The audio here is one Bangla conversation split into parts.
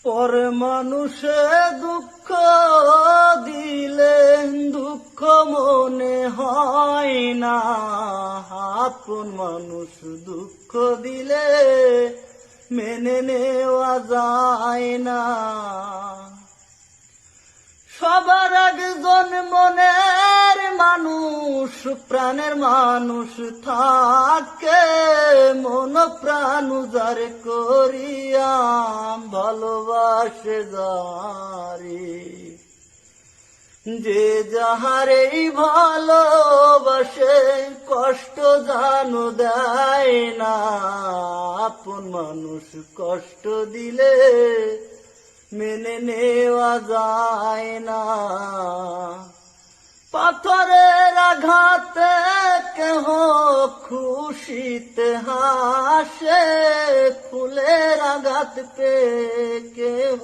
পর মানুষে দুঃখ দিলে দুঃখ মনে হয় না, আপন মানুষ দুঃখ দিলে মেনে নেওয়া যায় না। সবার একজন মনের মানুষ, প্রাণের মানুষ থাকে, মন প্রাণ উজাড় করিয়া ভালোবাসে যারে। যে যাহারেই ভালোবাসে কষ্ট জানো দেয় না, আপন মানুষ কষ্ট দিলে মেনে নেওয়া যায় না। পাথরের আঘাতে কেহ খুশিতে হাসে, ফুলের আঘাত পে কেহ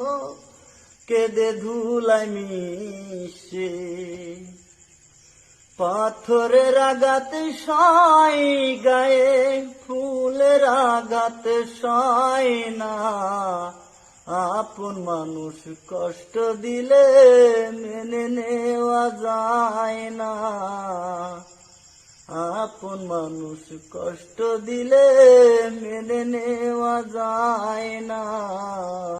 কেঁদে ধুলায় মিশে। পাথরের আঘাত সয় গায়ে, ফুলের আঘাত সয় না, আপন মানুষ কষ্ট দিলে মেনে নেওয়া যায় না, আপন মানুষ কষ্ট দিলে মেনে নেওয়া যায় না।